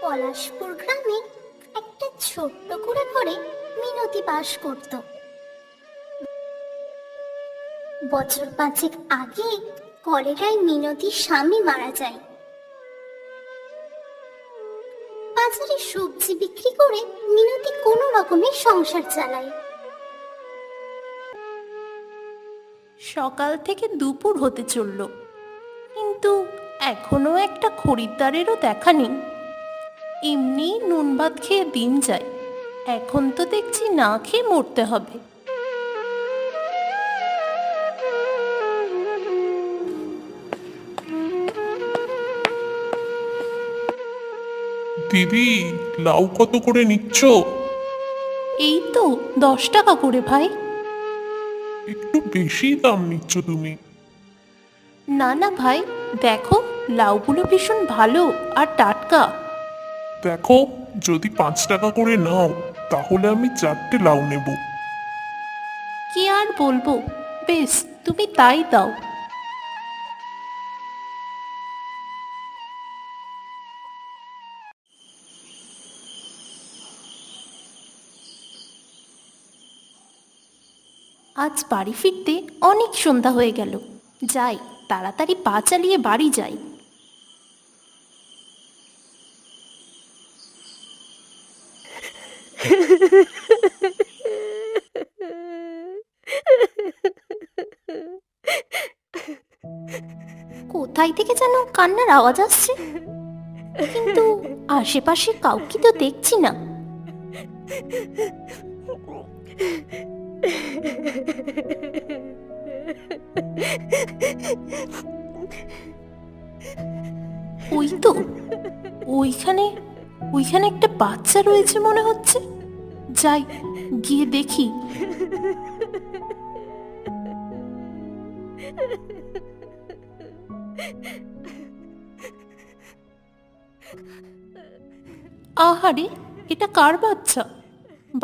পলাশপুর গ্রামে একটা ছোট্ট কুঁড়ে ঘরে মিনতি বাস করত। বছর পাঁচেক আগে কলেরায় মিনতির স্বামী মারা যায়। বাজারে সবজি বিক্রি করে মিনতি কোনো রকমের সংসার চালায়। সকাল থেকে দুপুর হতে চলল, কিন্তু এখনো একটা খরিদ্দারেরও দেখা নেই। এমনি নুন ভাত খেয়ে দিন যায়, এখন তো দেখছি না খেয়ে মরতে হবে। দিদি, লাউ কত করে নিচ্ছ? এই তো 10 টাকা করে ভাই। একটু বেশি দাম নিচ্ছ তুমি। না না ভাই, দেখো লাউগুলো ভীষণ ভালো আর টাটকা। দেখো, যদি 5 টাকা করে নাও তাহলে আমি 4টে লাউ নেব। কি আর বলবো, বেশ তুমি তাই দাও। আজ বাড়ি ফিরতে অনেক সন্ধ্যা হয়ে গেল। যাই, তাড়াতাড়ি পা চালিয়ে বাড়ি যাই। কোথায় থেকে যেন কান্নার আওয়াজ আসছে, কিন্তু আশেপাশে কাউকে তো দেখছি না। ওই তো, ওইখানে ওইখানে একটা বাচ্চা রয়েছে মনে হচ্ছে। যাই, গিয়ে দেখি। আহারে, এটা কার বাচ্চা?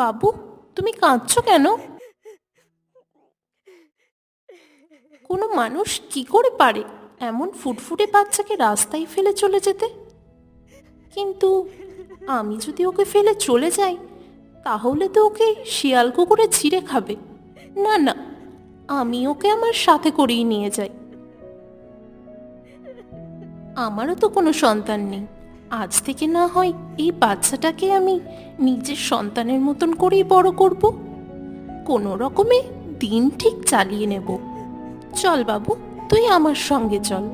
বাবু, তুমি কাঁদছো কেন? কোনো মানুষ কি করে পারে এমন ফুটফুটে বাচ্চাকে রাস্তায় ফেলে চলে যেতে? কিন্তু আমি যদি ওকে ফেলে চলে যাই, তাহলে তো ওকে শিয়াল কুকুরে ছিঁড়ে খাবে। না না, আমি ওকে আমার সাথে করেই নিয়ে যাই। আমারও তো কোনো সন্তান নেই, আজ থেকে না হয় এই বাচ্চাটাকে আমি নিজের সন্তানের মতন করেই বড় করব। কোনো রকমে দিন ঠিক চালিয়ে নেব। চল বাবু, তুই আমার সঙ্গে চল।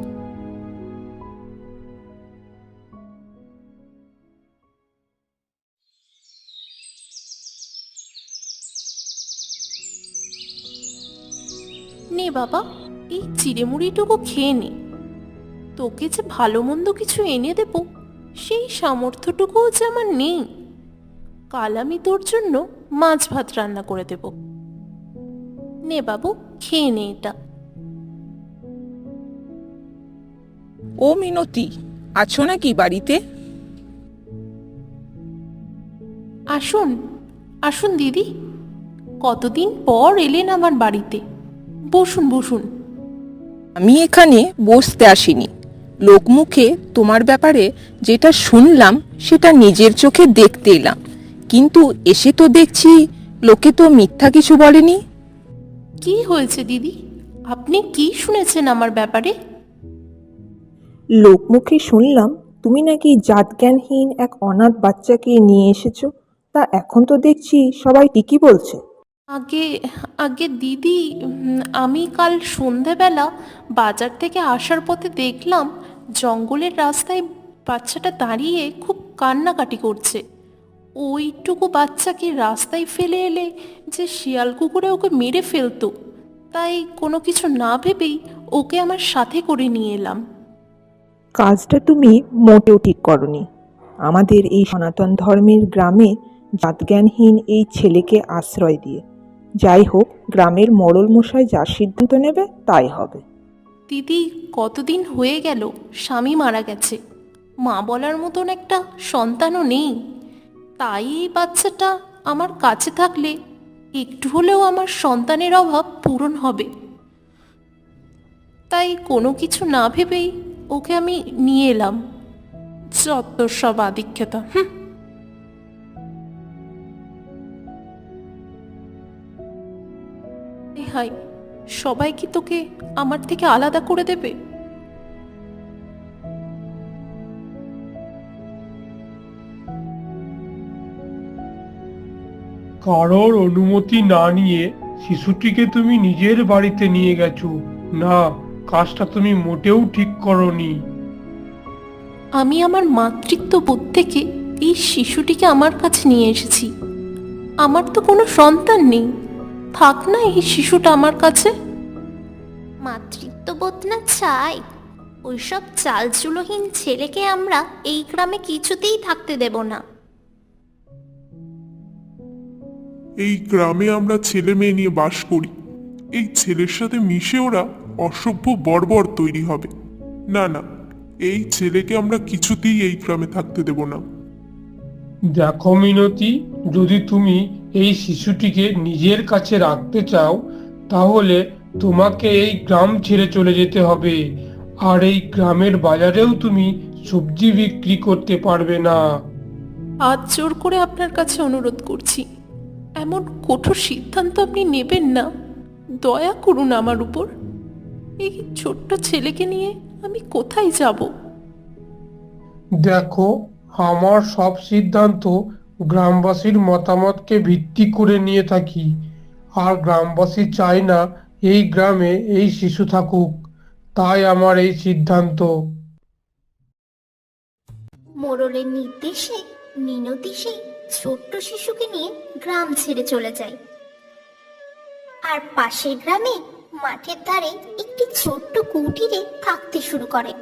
নে বাবা, এই চিড়েমুড়িটুকু খেয়ে নে। তোকে যে ভালো মন্দ কিছু এনে দেব, সেই সামর্থ্যটুকুও যে আমার নেই। কাল আমি তোর জন্য মাছ ভাত রান্না করে দেব। নে বাবু, খেয়ে নে এটা। ও মিনতি, আছো নাকি বাড়িতে? আসুন আসুন দিদি, কতদিন পর এলেন আমার বাড়িতে। বসুন বসুন। আমি এখানে বসতে আসিনি, লোকমুখে তোমার ব্যাপারে যেটা শুনলাম সেটা নিজের চোখে দেখতে এলাম। কিন্তু এসে তো দেখছি লোকে তো মিথ্যা কিছু বলেনি। কি হয়েছে দিদি, আপনি কি শুনেছেন আমার ব্যাপারে? লোকমুখে শুনলাম তুমি নাকি জাতজ্ঞানহীন এক অনাথ বাচ্চাকে নিয়ে এসেছো। তা এখন তো দেখছি সবাই ঠিকই বলছে। আগে আগে দিদি, আমি কাল সন্ধেবেলা বাজার থেকে আসার পথে দেখলাম জঙ্গলের রাস্তায় বাচ্চাটা দাঁড়িয়ে খুব কান্নাকাটি করছে। ওইটুকু বাচ্চাকে রাস্তায় ফেলে এলে যে শিয়াল কুকুরে ওকে মেরে ফেলতো, তাই কোনো কিছু না ভেবেই ওকে আমার সাথে করে নিয়ে এলাম। কাজটা তুমি মোটেও ঠিক করনি। আমাদের এই সনাতন ধর্মের গ্রামে জাতজ্ঞানহীন এই ছেলেকে আশ্রয় দিয়ে। যাই হোক, গ্রামের মোড়ল মশাই যা সিদ্ধান্ত নেবে তাই হবে। দিদি, কতদিন হয়ে গেল স্বামী মারা গেছে, মা বলার মতন একটা সন্তানও নেই। তাই এই বাচ্চাটা আমার কাছে থাকলে একটু হলেও আমার সন্তানের অভাব পূরণ হবে। তাই কোনো কিছু না ভেবেই ওকে আমি নিয়ে এলাম। যত সব আদিক্ষেতা। হাই, সবাই কি তোকে আমার থেকে আলাদা করে দেবে? কারোর অনুমতি না নিয়ে শিশুটিকে তুমি নিজের বাড়িতে নিয়ে গেছো। না, কাজটা তুমি মোটেও ঠিক করনি। আমি আমার মাতৃত্ব বোধ থেকে এই শিশুটিকে আমার কাছে নিয়ে এসেছি। আমার তো কোনো সন্তান নেই, থাক না এই শিশুটা আমার কাছে। মাতৃত্ববোধ না চাই, ওইসব চালচুলোহীন ছেলেকে আমরা এই গ্রামে কিছুতেই থাকতে দেব না। এই গ্রামে আমরা ছেলে মেয়ে নিয়ে বাস করি, এই ছেলের সাথে মিশে ওরা অসভ্য বর্বর তৈরি হবে। না না, এই ছেলেকে আমরা কিছুতেই এই গ্রামে থাকতে দেব না। দেখো মিনতি, যদি তুমি এই শিশুটিকে নিজের কাছে রাখতে চাও তাহলে তোমাকে এই গ্রাম ছেড়ে চলে যেতে হবে। আর এই গ্রামের বাজারেও তুমি সবজি বিক্রি করতে পারবে না। আজ জোর করে আপনার কাছে অনুরোধ করছি, এমন কঠোর সিদ্ধান্ত আপনি নেবেন না। দয়া করুন আমার উপর। এই ছোট্ট ছেলেকে নিয়ে আমি কোথায় যাব? দেখো, আমার সব সিদ্ধান্ত গ্রামবাসীর মতামতকে ভিত্তি করে নিয়ে থাকি। আর গ্রামবাসী চায় না এই গ্রামে এই শিশু থাকুক, তাই আমার এই সিদ্ধান্ত। মোড়লের নির্দেশে মিনতি সেই ছোট্ট শিশুকে নিয়ে গ্রাম ছেড়ে চলে যায়। আর পাশের গ্রামে মাঠের ধারে একটি ছোট্ট কুটিরে থাকতে শুরু করে।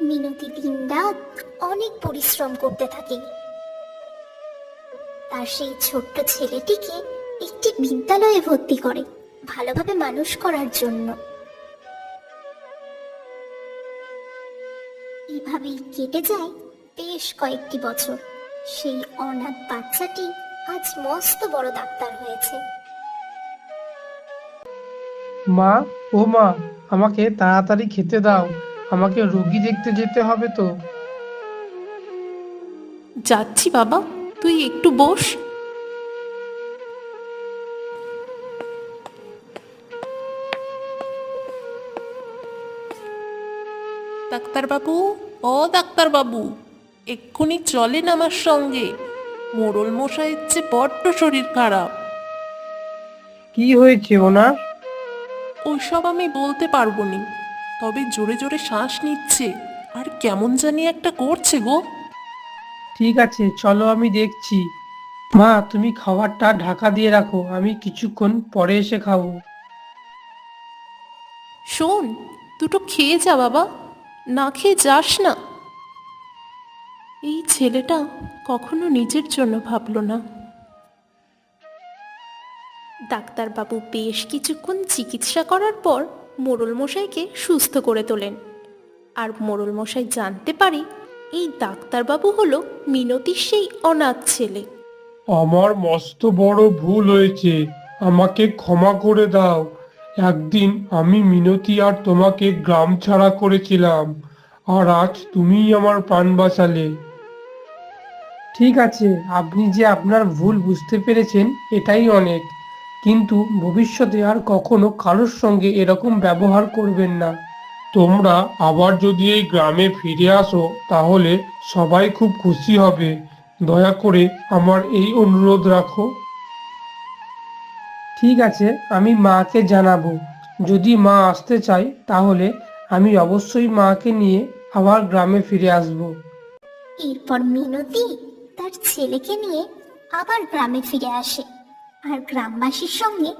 মিনতি দিনরাত অনেক পরিশ্রম করতে থাকে তার সেই ছোট্ট ছেলেটিকে একটি বিদ্যালয়ে ভর্তি করে ভালোভাবে মানুষ করার জন্য। এভাবেই কেটে যায় বেশ কয়েকটি বছর। সেই অনাথ বাচ্চাটি আজ মস্ত বড় ডাক্তার হয়েছে। মা, ও মা, আমাকে তাড়াতাড়ি খেতে দাও, আমাকে রোগী দেখতে যেতে হবে তো। যাচ্ছি বাবা, তুই একটু বস। ডাক্তারবাবু, ও ডাক্তারবাবু, এক্ষুনি চলেন আমার সঙ্গে। মোড়ল মশাইয়ের যে বড্ড শরীর খারাপ। কি হয়েছে ওনার? ওইসব আমি বলতে পারবো নি, তবে জোরে জোরে শ্বাস নিচ্ছে আর কেমন জানি একটা করছে গো। ঠিক আছে, চলো আমি দেখছি। মা, তুমি খাবারটা ঢাকা দিয়ে রাখো, আমি কিছুক্ষণ পরে এসে খাবো। শোন, দুটো খেয়ে যা বাবা, না খেয়ে যাস না। এই ছেলেটা কখনো নিজের জন্য ভাবলো না। ডাক্তারবাবু বেশ কিছুক্ষণ চিকিৎসা করার পর মোড়ল মশাইকে সুস্থ করে তোলেন। আর মোড়ল মশাই জানতে পারে এই ডাক্তারবাবু হলো মিনতির সেই অনাথ ছেলে। আমার মস্ত বড় ভুল হয়েছে, আমাকে ক্ষমা করে দাও। একদিন আমি মিনতি আর তোমাকে গ্রাম ছাড়া করেছিলাম, আর আজ তুমিই আমার প্রাণ বাঁচালে। ঠিক আছে, আপনি যে আপনার ভুল বুঝতে পেরেছেন এটাই অনেক। কিন্তু ভবিষ্যতে আর কখনো কারোর সঙ্গে এরকম ব্যবহার করবেন না। তোমরা আবার যদি এই গ্রামে ফিরে আসো তাহলে সবাই খুব খুশি হবে। দয়া করে আমার এই অনুরোধ রাখো। ঠিক আছে, আমি মাকে জানাবো। যদি মা আসতে চায় তাহলে আমি অবশ্যই মাকে নিয়ে আবার গ্রামে ফিরে আসব। এরপর মিনতি তার ছেলেকে নিয়ে আবার গ্রামে ফিরে আসে আর গ্রামবাসীর সঙ্গে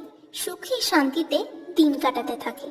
সুখে শান্তিতে দিন কাটাতে থাকে।